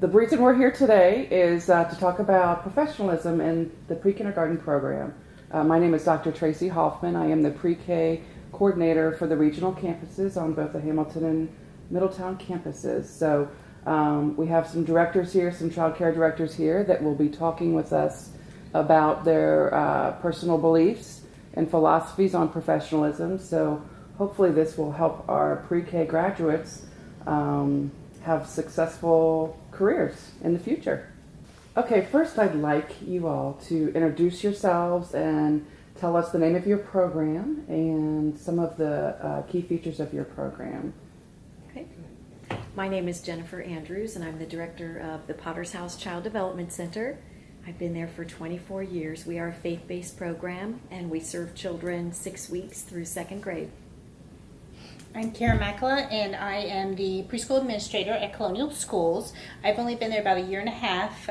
The reason we're here today is to talk about professionalism in the pre-kindergarten program. My name is Dr. Tracy Hoffman. I am the pre-K coordinator for the regional campuses on both the Hamilton and Middletown campuses. So we have some directors here, some childcare directors here that will be talking with us about their personal beliefs and philosophies on professionalism. So hopefully this will help our pre-K graduates have successful careers in the future. Okay, first I'd like you all to introduce yourselves and tell us the name of your program and some of the key features of your program. Okay. My name is Jennifer Andrews, and I'm the director of the Potter's House Child Development Center. I've been there for 24 years. We are a faith-based program, and we serve children 6 weeks through second grade. I'm Karen McCullough, and I am the preschool administrator at Colonial Schools. I've only been there about a year and a half,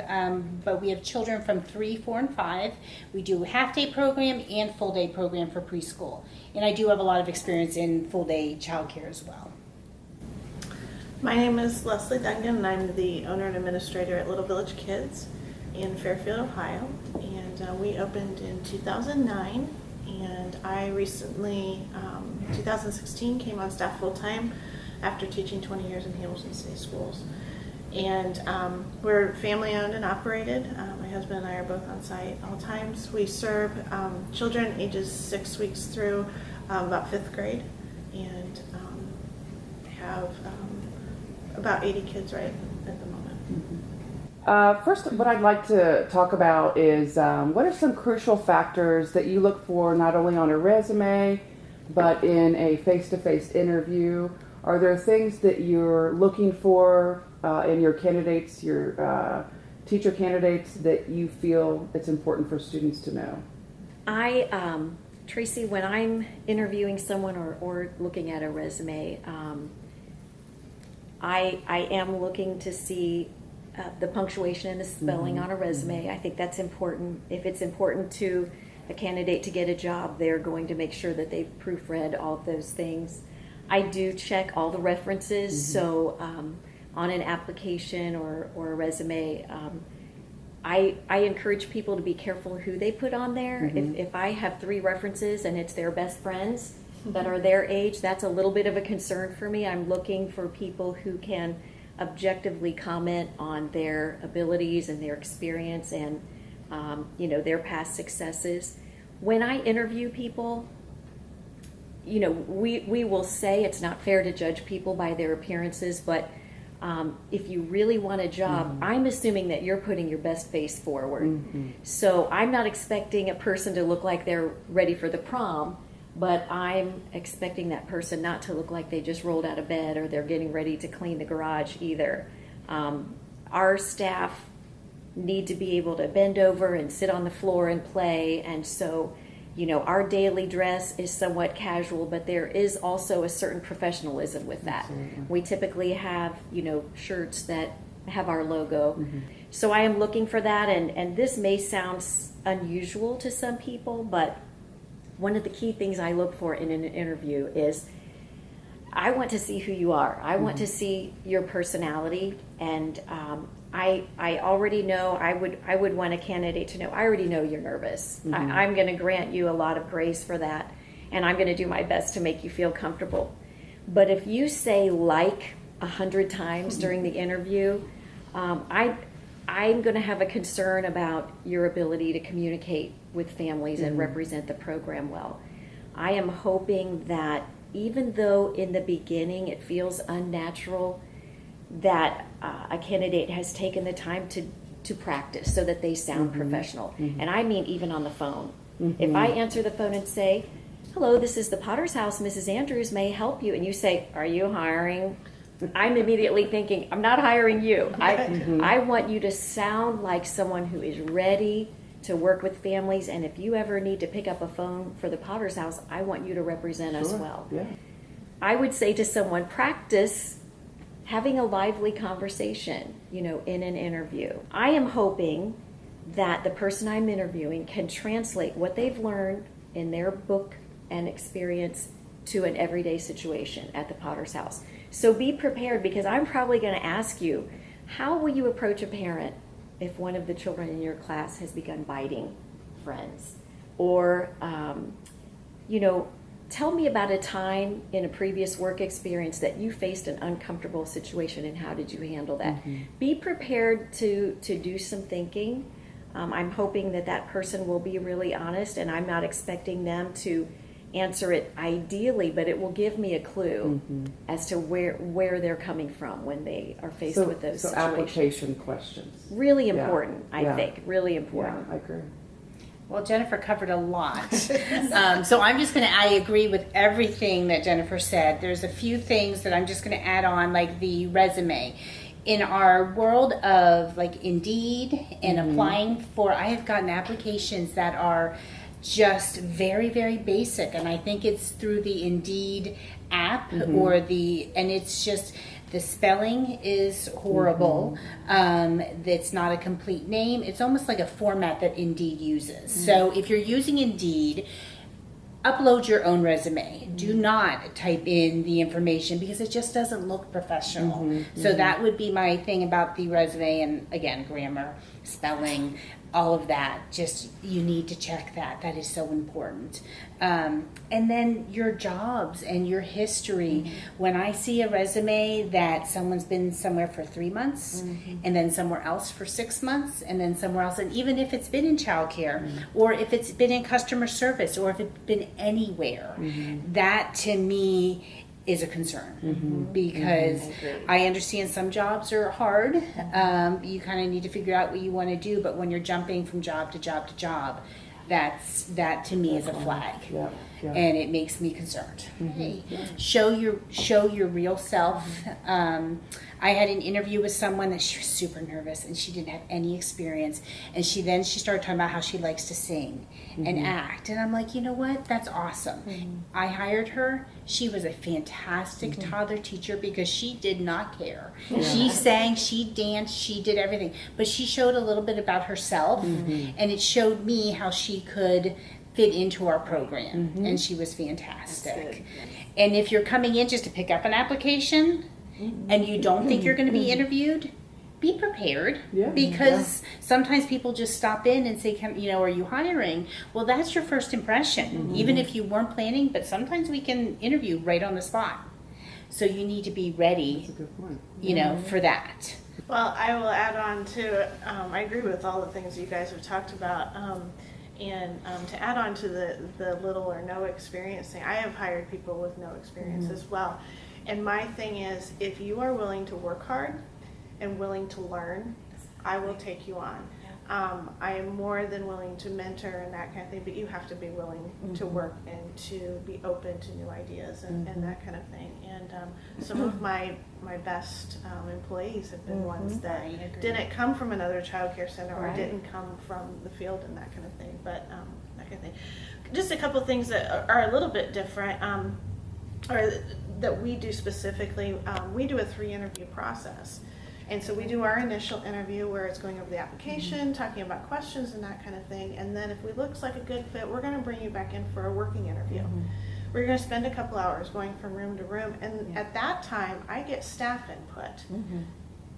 but we have children from 3, 4, and 5. We do a half-day program and full-day program for preschool. And I do have a lot of experience in full-day childcare as well. My name is Leslie Duncan, and I'm the owner and administrator at Little Village Kids in Fairfield, Ohio. And we opened in 2009, and I recently, 2016, came on staff full-time after teaching 20 years in Hamilton City Schools. And we're family-owned and operated. My husband and I are both on site all times. We serve children ages 6 weeks through about 5th grade, and have about 80 kids right at the moment. First, what I'd like to talk about is what are some crucial factors that you look for not only on a resume, but in a face-to-face interview? Are there things that you're looking for in your candidates, your teacher candidates, that you feel it's important for students to know? Tracy, when I'm interviewing someone or looking at a resume, I am looking to see the punctuation and the spelling on a resume. I think that's important. If it's important to a candidate to get a job, they're going to make sure that they've proofread all of those things. I do check all the references, so on an application or a resume, I encourage people to be careful who they put on there. If I have 3 references and it's their best friends that are their age, that's a little bit of a concern for me. I'm looking for people who can objectively comment on their abilities and their experience and their past successes. When I interview people, we will say it's not fair to judge people by their appearances, but if you really want a job, I'm assuming that you're putting your best face forward. So I'm not expecting a person to look like they're ready for the prom, but I'm expecting that person not to look like they just rolled out of bed or they're getting ready to clean the garage either. Our staff need to be able to bend over and sit on the floor and play, and so our daily dress is somewhat casual, but there is also a certain professionalism with that. Absolutely. We typically have shirts that have our logo. So I am looking for that, and this may sound unusual to some people, but one of the key things I look for in an interview is I want to see who you are. I want to see your personality, and I already know I would want a candidate to know I already know you're nervous. I'm going to grant you a lot of grace for that, and I'm going to do my best to make you feel comfortable. But if you say like 100 times during the interview, I'm going to have a concern about your ability to communicate with families and represent the program well. I am hoping that even though in the beginning it feels unnatural, that a candidate has taken the time to practice so that they sound professional. And I mean even on the phone. If I answer the phone and say, "Hello, this is the Potter's House, Mrs. Andrews may I help you," and you say, "Are you hiring?" I'm immediately thinking, I'm not hiring you. I want you to sound like someone who is ready to work with families, and if you ever need to pick up a phone for the Potter's House, I want you to represent us well. Yeah. I would say to someone, practice having a lively conversation, in an interview. I am hoping that the person I'm interviewing can translate what they've learned in their book and experience to an everyday situation at the Potter's House. So be prepared, because I'm probably going to ask you How will you approach a parent if one of the children in your class has begun biting friends? Or, tell me about a time in a previous work experience that you faced an uncomfortable situation and how did you handle that? Be prepared to do some thinking. I'm hoping that person will be really honest, and I'm not expecting them to answer it ideally, but it will give me a clue as to where they're coming from when they are faced with those situations. Application questions. Really important, I Yeah. think. Really important. Yeah, I agree. Well, Jennifer covered a lot. So I agree with everything that Jennifer said. There's a few things that I'm just going to add on, like the resume. In our world of like Indeed and applying for, I have gotten applications that are just very, very basic. And I think it's through the Indeed app and it's just, the spelling is horrible. It's not a complete name. It's almost like a format that Indeed uses. So if you're using Indeed, upload your own resume. Do not type in the information because it just doesn't look professional. So that would be my thing about the resume. And again, grammar, spelling, all of that. Just, you need to check that. That is so important. And then your jobs and your history. When I see a resume that someone's been somewhere for 3 months and then somewhere else for 6 months and then somewhere else, and even if it's been in childcare or if it's been in customer service or if it's been anywhere, that to me is a concern because I understand some jobs are hard. You kind of need to figure out what you want to do, but when you're jumping from job to job to job, that to me is a flag. And it makes me concerned. Show your real self. I had an interview with someone that she was super nervous and she didn't have any experience, and she started talking about how she likes to sing and act, and I'm like, you know what, that's awesome. I hired her. She was a fantastic toddler teacher because she did not care. She sang, she danced, she did everything, but she showed a little bit about herself, and it showed me how she could fit into our program, and she was fantastic. And if you're coming in just to pick up an application and you don't think you're going to be interviewed, be prepared, because sometimes people just stop in and say, are you hiring? Well, that's your first impression, even if you weren't planning, but sometimes we can interview right on the spot. So you need to be ready, That's a good point. For that. Well, I will add on to, I agree with all the things you guys have talked about. And to add on to the little or no experience thing, I have hired people with no experience as well. And my thing is, if you are willing to work hard and willing to learn, I will take you on. I am more than willing to mentor and that kind of thing, but you have to be willing to work and to be open to new ideas and that kind of thing. And some of my best employees have been ones that didn't come from another child care center or didn't come from the field and that kind of thing, but that kind of thing. Just a couple of things that are a little bit different, or that we do specifically. We do a 3-interview process. And so we do our initial interview where it's going over the application, talking about questions and that kind of thing. And then if we looks like a good fit, we're going to bring you back in for a working interview. We're going to spend a couple hours going from room to room. And at that time, I get staff input.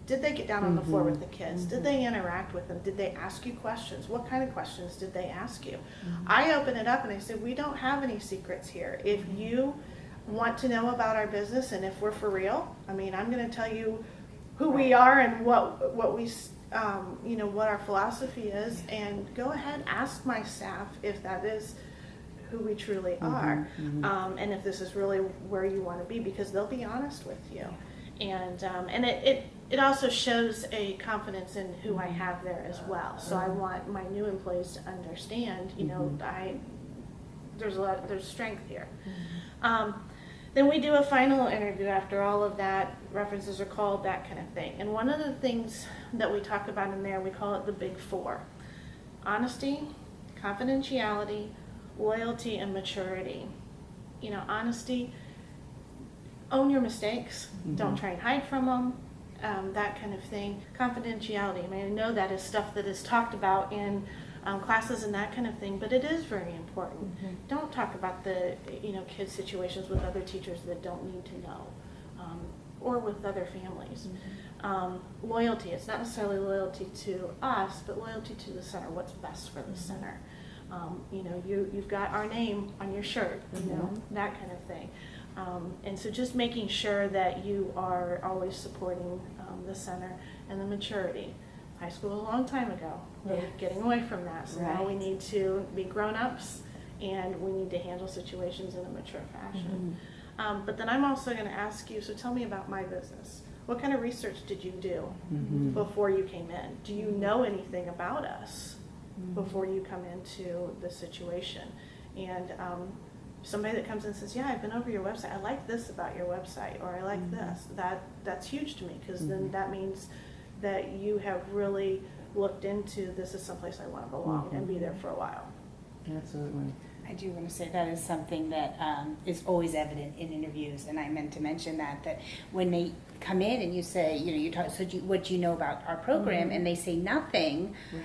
Did they get down on the floor with the kids? Did they interact with them? Did they ask you questions? What kind of questions did they ask you? I open it up and I say, we don't have any secrets here. If you want to know about our business and if we're for real, I'm going to tell you who we are and what we what our philosophy is, and go ahead, ask my staff if that is who we truly are, and if this is really where you want to be, because they'll be honest with you, and it also shows a confidence in who I have there as well. So I want my new employees to understand, there's strength here. Then we do a final interview after all of that, references are called, that kind of thing. And one of the things that we talk about in there, we call it the big 4. Honesty, confidentiality, loyalty, and maturity. Honesty, own your mistakes, don't try and hide from them, that kind of thing. Confidentiality, I know that is stuff that is talked about in classes and that kind of thing, but it is very important. Don't talk about the kids' situations with other teachers that don't need to know, or with other families. loyalty. It's not necessarily loyalty to us, but loyalty to the center, what's best for the center. You've got our name on your shirt, that kind of thing. And so just making sure that you are always supporting the center and the maturity. High school was a long time ago. We're getting away from that. So now we need to be grown-ups and we need to handle situations in a mature fashion. But then I'm also going to ask you, so tell me about my business. What kind of research did you do before you came in? Do you know anything about us before you come into the situation? And somebody that comes in and says, yeah, I've been over your website. I like this about your website, or I like this. That's huge to me, because then that means that you have really looked into, this is someplace I want to belong and be there for a while. Absolutely. I do want to say that is something that is always evident in interviews, and I meant to mention that when they come in and you say, you talk, what do you know about our program, and they say nothing. Right.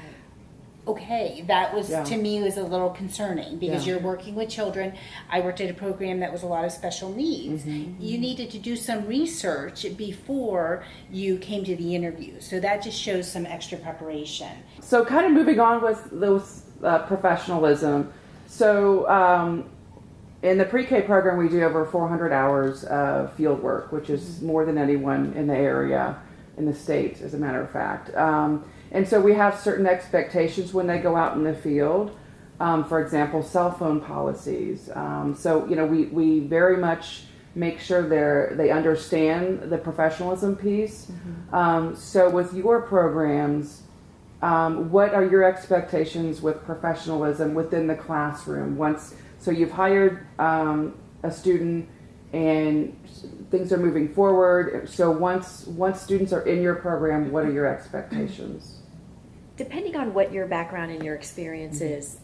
Okay, that was to me was a little concerning, because you're working with children. I worked at a program that was a lot of special needs. You needed to do some research before you came to the interview, so that just shows some extra preparation. So kind of moving on with those professionalism. So in the pre-K program, we do over 400 hours of field work, which is more than anyone in the area, in the state, as a matter of fact. And so we have certain expectations when they go out in the field. For example, cell phone policies. So we very much make sure they understand the professionalism piece. So with your programs, what are your expectations with professionalism within the classroom? So you've hired a student and things are moving forward. So once students are in your program, what are your expectations? Depending on what your background and your experience is,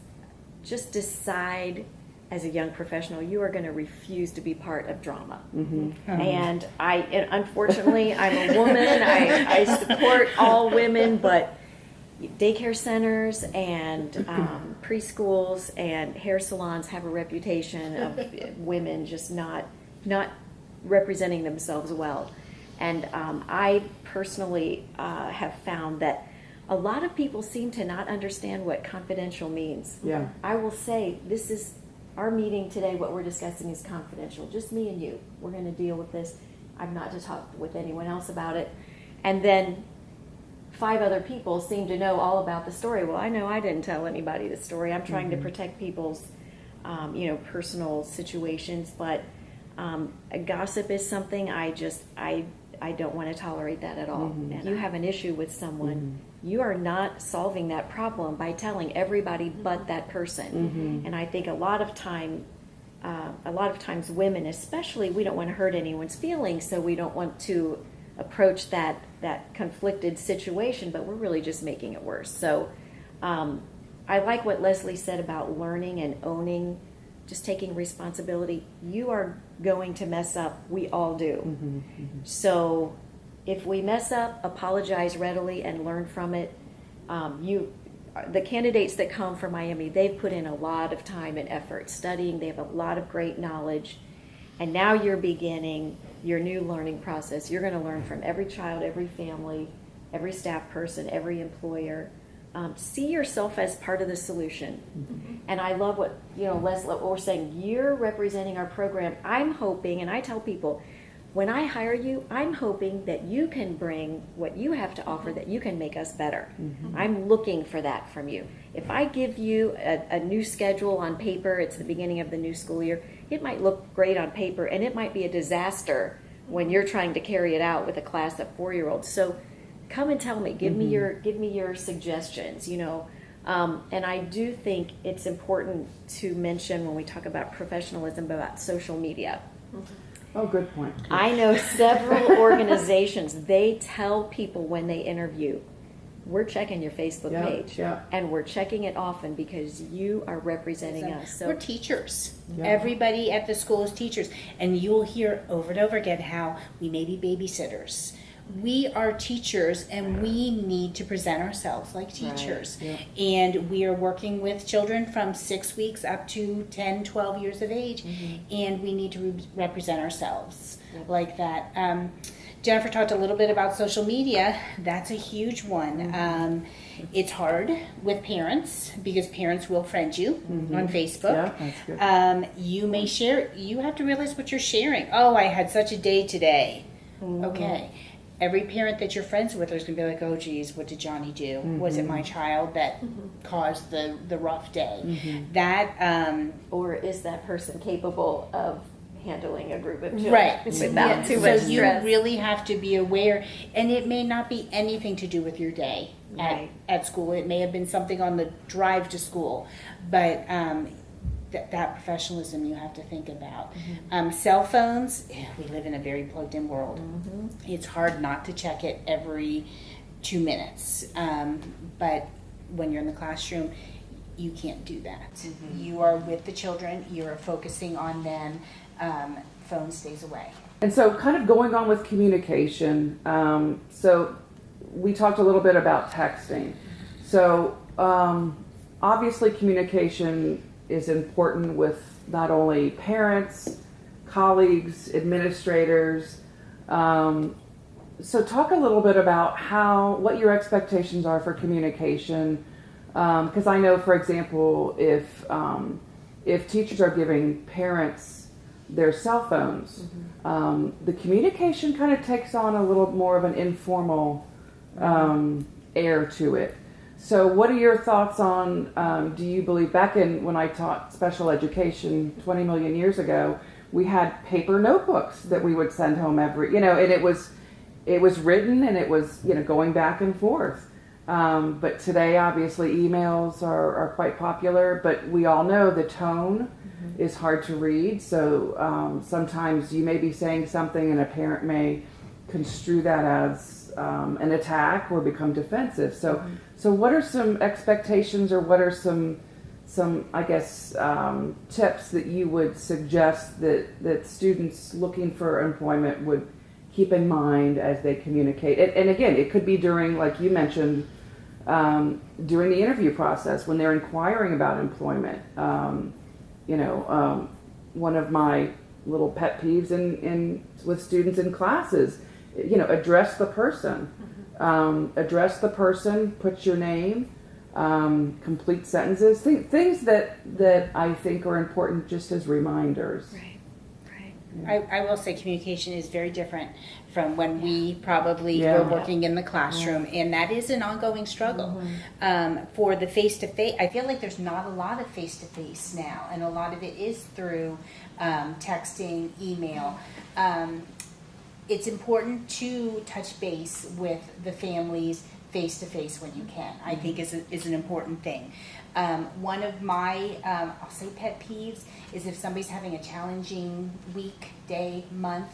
just decide as a young professional, you are going to refuse to be part of drama. And unfortunately, I'm a woman. I support all women, but daycare centers and preschools and hair salons have a reputation of women just not representing themselves well. And I personally have found that a lot of people seem to not understand what confidential means. Yeah. I will say, this is our meeting today. What we're discussing is confidential, just me and you. We're going to deal with this. I'm not to talk with anyone else about it. And then 5 other people seem to know all about the story. Well, I know I didn't tell anybody the story. I'm trying to protect people's, personal situations. But gossip is something I don't want to tolerate that at all. And if you have an issue with someone, you are not solving that problem by telling everybody but that person. And I think a lot of times women, especially, we don't want to hurt anyone's feelings, so we don't want to approach that conflicted situation, but we're really just making it worse. So I like what Leslie said about learning and owning, just taking responsibility. You are going to mess up. We all do. So if we mess up, apologize readily and learn from it. The candidates that come from Miami, they've put in a lot of time and effort studying. They have a lot of great knowledge. And now you're beginning your new learning process. You're going to learn from every child, every family, every staff person, every employer. See yourself as part of the solution. And I love what, Leslie, what we're saying. You're representing our program. I'm hoping, and I tell people, when I hire you, I'm hoping that you can bring what you have to offer, that you can make us better. I'm looking for that from you. If I give you a new schedule on paper, it's the beginning of the new school year, it might look great on paper, and it might be a disaster when you're trying to carry it out with a class of 4-year-olds. So come and tell me, give me your suggestions, and I do think it's important to mention when we talk about professionalism about social media. Oh, good point. I know several organizations, they tell people when they interview, we're checking your Facebook page, and we're checking it often because you are representing us. So we're teachers. Everybody at the school is teachers, and you will hear over and over again how we may be babysitters. We are teachers, and we need to present ourselves like teachers. And we are working with children from 6 weeks up to 10, 12 years of age, and we need to represent ourselves like that. Jennifer talked a little bit about social media. That's a huge one. It's hard with parents because parents will friend you on Facebook. Yeah, that's good. You may share, you have to realize what you're sharing. Oh, I had such a day today. Okay. Every parent that you're friends with is going to be like, oh, geez, what did Johnny do? Was it my child that caused the rough day? That, Or is that person capable of handling a group of children right. without too So much you stress? really have to be aware, and it may not be anything to do with your day Right. at school. It may have been something on the drive to school, but that professionalism you have to think about. Cell phones, we live in a very plugged in world. It's hard not to check it every 2 minutes, but when you're in the classroom, you can't do that. You are with the children, you're focusing on them, phone stays away. And so kind of going on with communication, so we talked a little bit about texting. So obviously communication is important with not only parents, colleagues, administrators. So talk a little bit about what your expectations are for communication. Because I know, for example, if teachers are giving parents their cell phones, the communication kind of takes on a little more of an informal air to it. So what are your thoughts on, do you believe, back when I taught special education 20 million years ago, we had paper notebooks that we would send home and it was written and it was, going back and forth. But today, obviously, emails are quite popular, but we all know the tone is hard to read. So sometimes you may be saying something and a parent may construe that as an attack or become defensive. So what are some expectations, or what are some I guess tips that you would suggest that students looking for employment would keep in mind as they communicate? And again, it could be during, like you mentioned, during the interview process when they're inquiring about employment. One of my little pet peeves with students in classes, address the person. Address the person, put your name, complete sentences, things that I think are important just as reminders. Right. I will say communication is very different from when we probably Yeah. were working in the classroom, and that is an ongoing struggle. For the face-to-face, I feel like there's not a lot of face-to-face now, and a lot of it is through texting, email. It's important to touch base with the families face-to-face when you can. I think is an important thing. One of my, I'll say pet peeves, is if somebody's having a challenging week, day, month,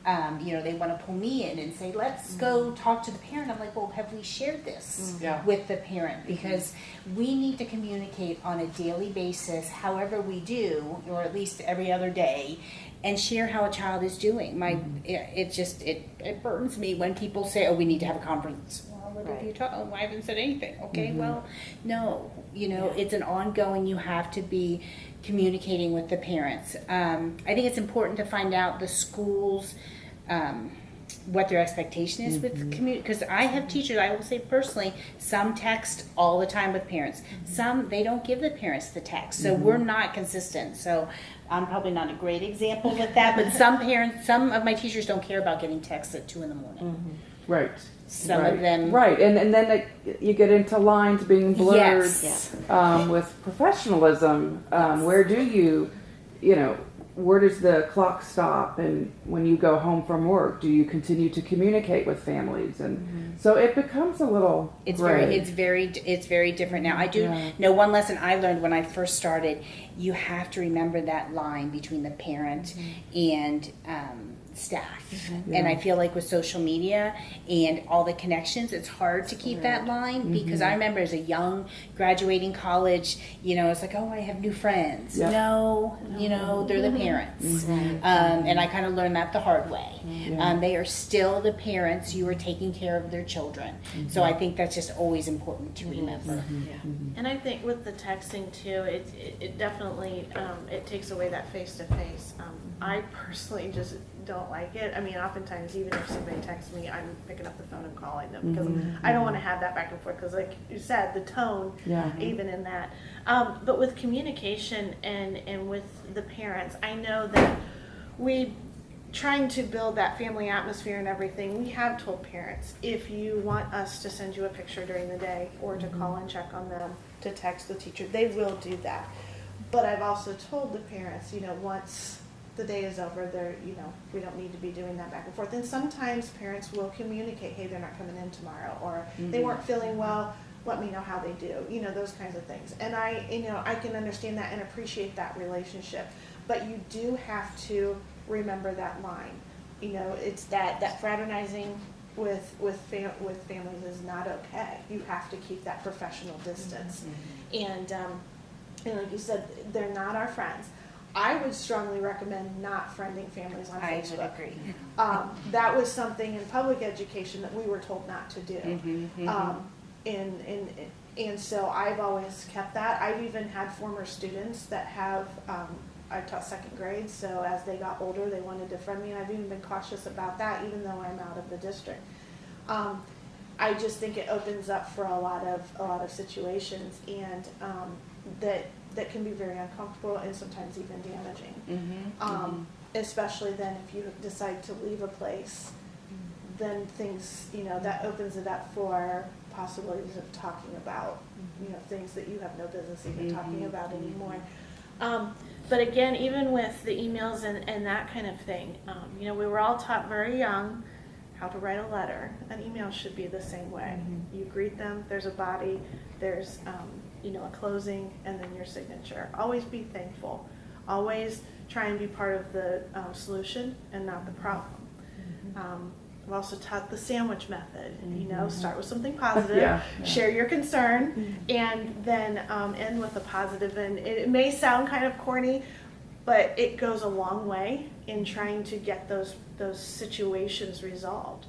they want to pull me in and say, let's go talk to the parent. I'm like, well, have we shared this with the parent? Because we need to communicate on a daily basis, however we do, or at least every other day, and share how a child is doing. It burns me when people say, oh, we need to have a conference. What have you talked? Oh, I haven't said anything. Okay, well, no, it's an ongoing, you have to be communicating with the parents. I think it's important to find out the schools, what their expectation is with community, because I have teachers, I will say personally, some text all the time with parents. Some, they don't give the parents the text, so we're not consistent. So I'm probably not a great example with that, but some of my teachers don't care about getting texts at 2 a.m. Right. Some of them. Right, and then you get into lines being blurred. Yes. With professionalism. Where do where does the clock stop? And when you go home from work, do you continue to communicate with families? And so it becomes a little gray. It's very different now. I do know one lesson I learned when I first started. You have to remember that line between the parent and staff. And I feel like with social media and all the connections, it's hard to keep that line, because I remember as a young graduating college, it's like, oh, I have new friends. No, they're the parents. And I kind of learned that the hard way. They are still the parents. You are taking care of their children. So I think that's just always important to remember. And I think with the texting too, it definitely it takes away that face to face. I personally just don't like it. I mean, oftentimes, even if somebody texts me, I'm picking up the phone and calling them because I don't want to have that back and forth because, like you said, the tone, even in that. But with communication and with the parents, I know that we, trying to build that family atmosphere and everything, we have told parents, if you want us to send you a picture during the day or to call and check on them, to text the teacher, they will do that. But I've also told the parents, once the day is over, we don't need to be doing that back and forth. And sometimes parents will communicate, hey, they're not coming in tomorrow, or they weren't feeling well, let me know how they do, those kinds of things. And I can understand that and appreciate that relationship. But you do have to remember that line. It's that fraternizing with families is not okay. You have to keep that professional distance. And like you said, they're not our friends. I would strongly recommend not friending families on Facebook. I would agree. That was something in public education that we were told not to do. And so I've always kept that. I've even had former students that have, I taught second grade, so as they got older, they wanted to friend me, and I've even been cautious about that, even though I'm out of the district. I just think it opens up for a lot of situations, and that can be very uncomfortable and sometimes even damaging. Especially then if you decide to leave a place, then things, that opens it up for possibilities of talking about, things that you have no business even talking about anymore. But again, even with the emails and that kind of thing, we were all taught very young how to write a letter. An email should be the same way. You greet them, there's a body, there's a closing, and then your signature. Always be thankful. Always try and be part of the solution and not the problem. I've also taught the sandwich method. Start with something positive, share your concern, and then end with a positive. And it may sound kind of corny, but it goes a long way in trying to get those situations resolved.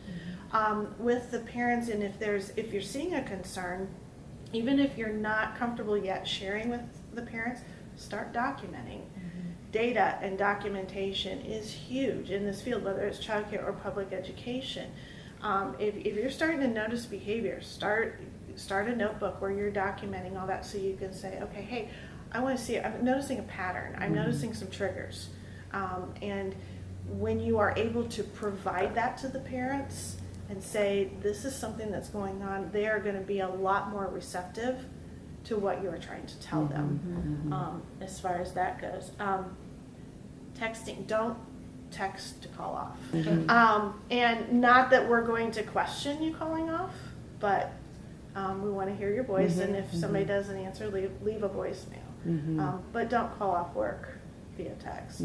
With the parents, and if you're seeing a concern, even if you're not comfortable yet sharing with the parents, start documenting. Data and documentation is huge in this field, whether it's childcare or public education. If you're starting to notice behavior, start a notebook where you're documenting all that, so you can say, okay, hey, I want to see, I'm noticing a pattern, I'm noticing some triggers. And when you are able to provide that to the parents and say, this is something that's going on, they are going to be a lot more receptive to what you are trying to tell them, as far as that goes. Texting, don't text to call off. And not that we're going to question you calling off, but we want to hear your voice, and if somebody doesn't answer, leave a voicemail. But don't call off work via text.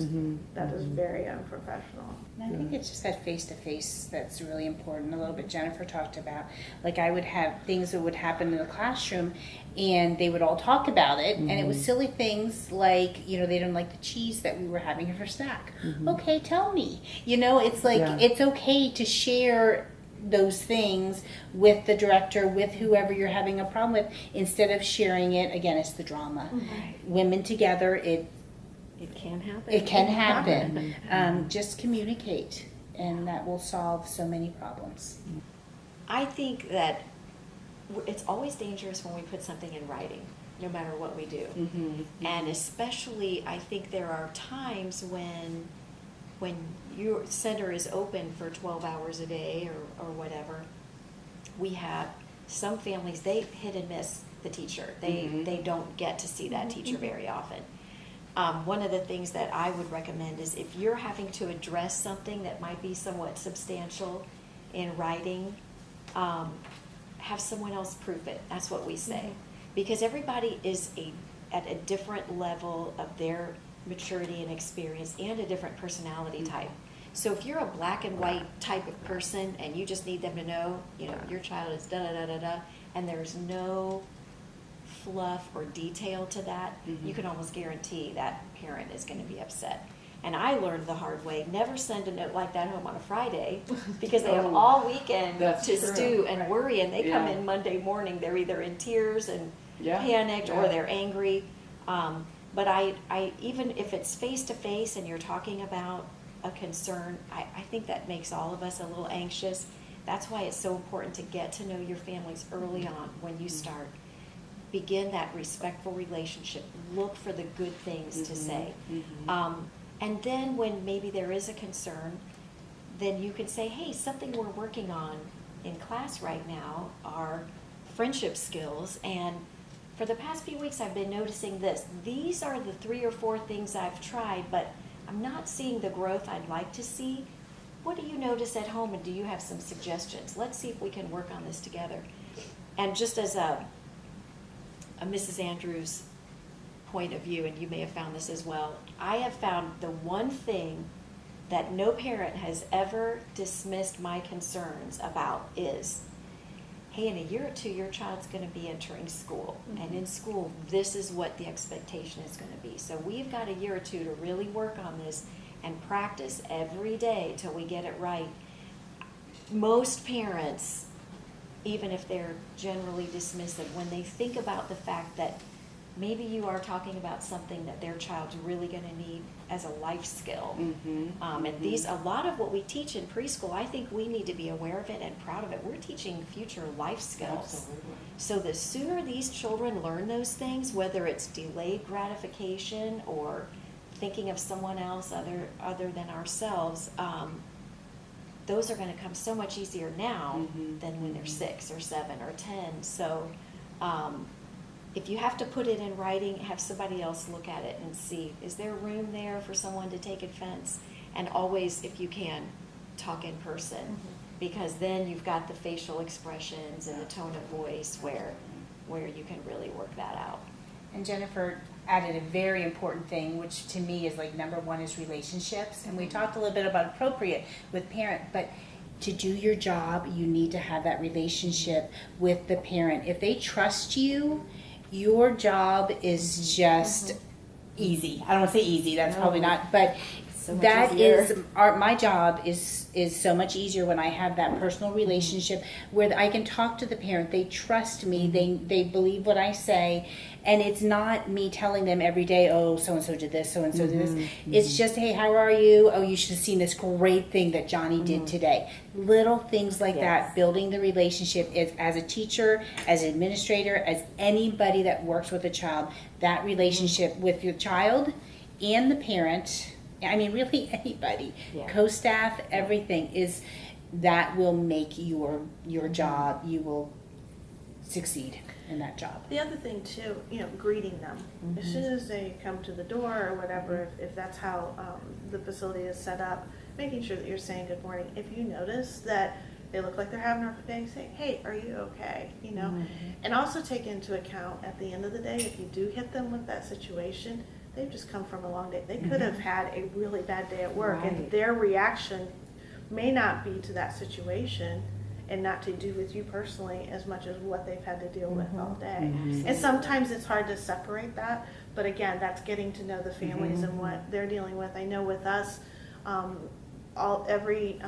That is very unprofessional. And I think it's just that face-to-face that's really important. A little bit Jennifer talked about. Like, I would have things that would happen in the classroom, and they would all talk about it, and it was silly things like, they didn't like the cheese that we were having for snack. Okay, tell me. It's like, it's okay to share those things with the director, with whoever you're having a problem with, instead of sharing it. Again, it's the drama. Women together, it can happen. It can happen. Just communicate, and that will solve so many problems. I think that it's always dangerous when we put something in writing, no matter what we do. And especially, I think there are times when your center is open for 12 hours a day or whatever. We have some families, they hit and miss the teacher. They don't get to see that teacher very often. One of the things that I would recommend is, if you're having to address something that might be somewhat substantial in writing, have someone else proof it. That's what we say. Because everybody is at a different level of their maturity and experience, and a different personality type. So if you're a black and white type of person and you just need them to know, your child is da-da-da-da-da, and there's no fluff or detail to that, you can almost guarantee that parent is going to be upset. And I learned the hard way, never send a note like that home on a Friday, because they have all weekend to stew and worry, and they come in Monday morning, they're either in tears and panicked or they're angry. But I even if it's face to face and you're talking about a concern, I think that makes all of us a little anxious. That's why it's so important to get to know your families early on when you start. Begin that respectful relationship. Look for the good things to say. And then when maybe there is a concern, then you can say, hey, something we're working on in class right now are friendship skills, and for the past few weeks I've been noticing this. These are the 3 or 4 things I've tried, but I'm not seeing the growth I'd like to see. What do you notice at home, and do you have some suggestions? Let's see if we can work on this together. And just as a Mrs. Andrews' point of view, and you may have found this as well, I have found the one thing that no parent has ever dismissed my concerns about is, hey, in a year or 2, your child's going to be entering school. And in school, this is what the expectation is going to be. So we've got a year or 2 to really work on this and practice every day till we get it right. Most parents, even if they're generally dismissive, when they think about the fact that maybe you are talking about something that their child's really going to need as a life skill. And these, a lot of what we teach in preschool, I think we need to be aware of it and proud of it. We're teaching future life skills. Absolutely. So the sooner these children learn those things, whether it's delayed gratification or thinking of someone else other than ourselves, those are going to come so much easier now than when they're 6 or 7 or 10. So if you have to put it in writing, have somebody else look at it and see, is there room there for someone to take offense? And always, if you can, talk in person, because then you've got the facial expressions and the tone of voice where you can really work that out. And Jennifer added a very important thing, which to me is like number 1 is relationships. And we talked a little bit about appropriate with parent, but to do your job, you need to have that relationship with the parent. If they trust you, your job is just easy. I don't want to say easy, that's probably not, but So much that easier. is my job is so much easier when I have that personal relationship where I can talk to the parent. They trust me. They believe what I say, and it's not me telling them every day, oh, so and so did this, so and so did this. It's just, hey, how are you? Oh, you should have seen this great thing that Johnny did today. Little things like that, building the relationship is, as a teacher, as an administrator, as anybody that works with a child, that relationship with your child and the parent. I mean, really anybody, co-staff, everything is that will make your job. You will succeed in that job. The other thing too, greeting them as soon as they come to the door or whatever. If that's how the facility is set up, making sure that you're saying good morning. If you notice that they look like they're having a rough day, say, hey, are you okay? And also take into account at the end of the day, if you do hit them with that situation, they've just come from a long day. They could have had a really bad day at work, and their reaction may not be to that situation and not to do with you personally as much as what they've had to deal with all day. And sometimes it's hard to separate that, but again, that's getting to know the families and what they're dealing with. I know with us, every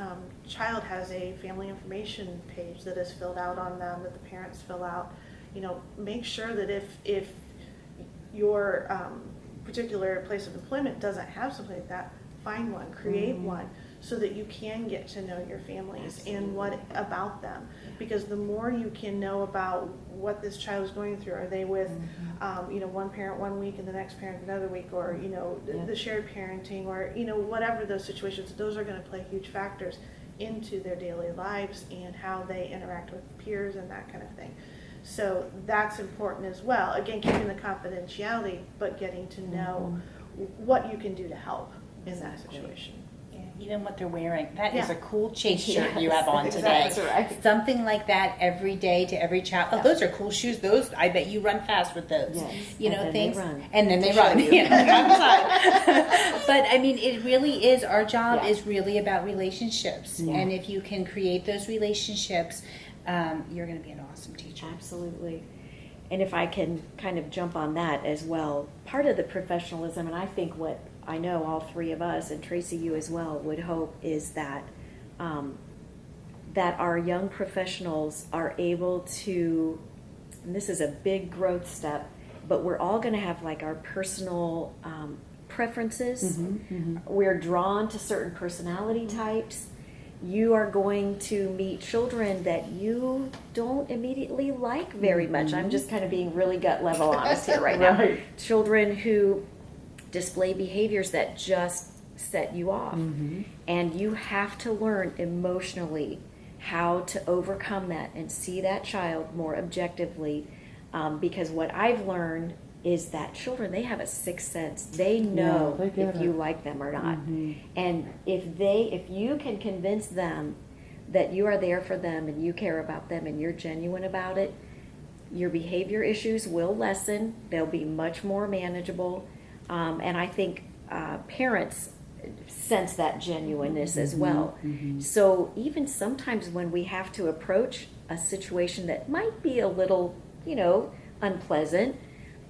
child has a family information page that is filled out on them that the parents fill out. Make sure that if your particular place of employment doesn't have something like that, find one, create one, so that you can get to know your families and what about them. Because the more you can know about what this child is going through, are they with one parent 1 week and the next parent another week, or the shared parenting, or whatever those situations, those are going to play huge factors into their daily lives and how they interact with peers and that kind of thing. So that's important as well. Again, keeping the confidentiality, but getting to know what you can do to help in that situation. Yeah, even what they're wearing. That is Yeah. a cool chase shirt you have on today. Exactly right. Something like that every day to every child. Oh, those are cool shoes. Those, I bet you run fast with those. Yes. You And know, then things. they run. And then they run. Outside. But I mean, it really is, our job is really about relationships. And if you can create those relationships, you're going to be an awesome teacher. Absolutely. And if I can kind of jump on that as well, part of the professionalism, and I think what I know all 3 of us, and Tracy, you as well, would hope is that that our young professionals are able to, and this is a big growth step, but we're all going to have like our personal preferences. Mhm. We're drawn to certain personality types. You are going to meet children that you don't immediately like very much. I'm just kind of being really gut level honest here right now. Right. Children who display behaviors that just set you off. Mhm. And you have to learn emotionally how to overcome that and see that child more objectively. Because what I've learned is that children, they have a sixth sense. They know they get if you it. like them or not. Mhm. And if you can convince them that you are there for them and you care about them and you're genuine about it, your behavior issues will lessen. They'll be much more manageable. And I think parents sense that genuineness as well. So even sometimes when we have to approach a situation that might be a little, unpleasant,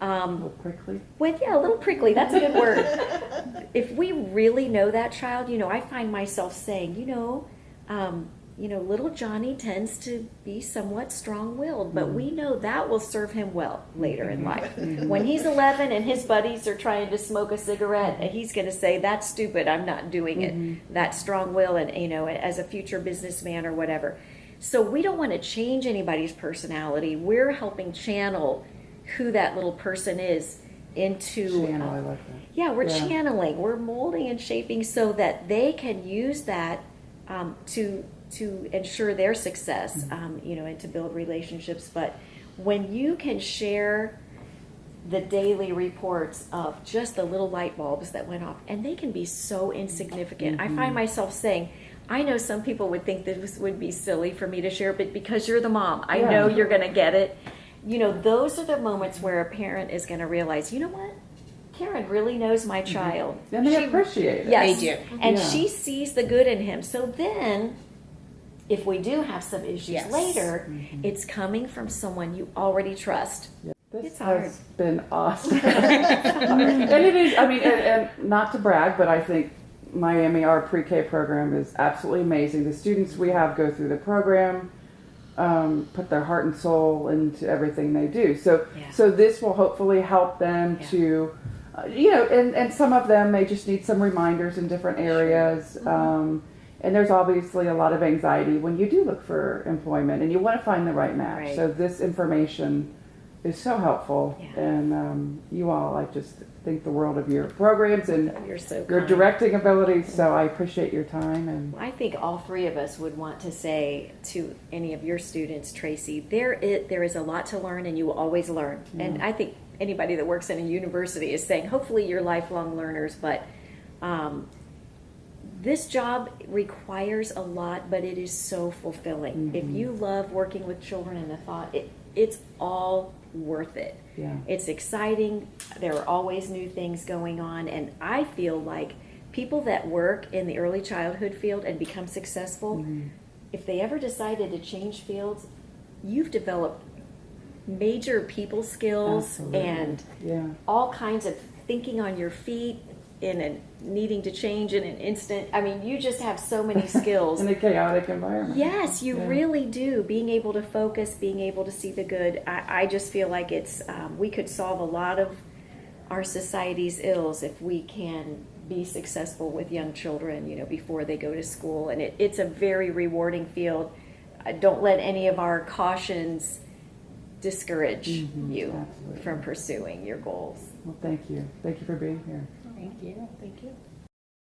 A little prickly. a little prickly, that's a good word. If we really know that child, I find myself saying, little Johnny tends to be somewhat strong-willed, but we know that will serve him well later in life. When he's 11 and his buddies are trying to smoke a cigarette, he's going to say, that's stupid, I'm not doing it. That's strong-will and, as a future businessman or whatever. So we don't want to change anybody's personality. We're helping channel who that little person is into... Channel, I like that. Yeah, we're channeling, we're molding and shaping so that they can use that to ensure their success, and to build relationships. But when you can share the daily reports of just the little light bulbs that went off, and they can be so insignificant. I find myself saying, I know some people would think this would be silly for me to share, but because you're the mom, I know you're going to get it. Those are the moments where a parent is going to realize, you know what? Karen really knows my child. And they appreciate it. Yes, They do. And Yeah. she sees the good in him. So then, if we do have some issues Yes. later, it's coming from someone you already trust. Yeah. This It's has hard. been awesome. And it is, and not to brag, but I think Miami, our pre-K program is absolutely amazing. The students we have go through the program, put their heart and soul into everything they do. So this will hopefully help them to, and some of them may just need some reminders in different areas. And there's obviously a lot of anxiety when you do look for employment and you want to find the right match. Right. So this information is so helpful. Yeah. And you all, I just think the world of your programs and You're so your kind. directing abilities. So I appreciate your time. And I think all three of us would want to say to any of your students, Tracy, there is a lot to learn and you will always learn. And I think anybody that works in a university is saying, hopefully you're lifelong learners, but this job requires a lot, but it is so fulfilling. If you love working with children and the thought, it's all worth it. Yeah. It's exciting. There are always new things going on. And I feel like people that work in the early childhood field and become successful, if they ever decided to change fields, you've developed major people skills Absolutely. and all kinds of thinking on your feet and needing to change in an instant. I mean, you just have so many skills. in a chaotic environment. Yes, you really do. Being able to focus, being able to see the good. I just feel like it's we could solve a lot of our society's ills if we can be successful with young children, before they go to school. And it's a very rewarding field. Don't let any of our cautions discourage you Absolutely. from pursuing your goals. Well, thank you. Thank you for being here. Thank you. Thank you.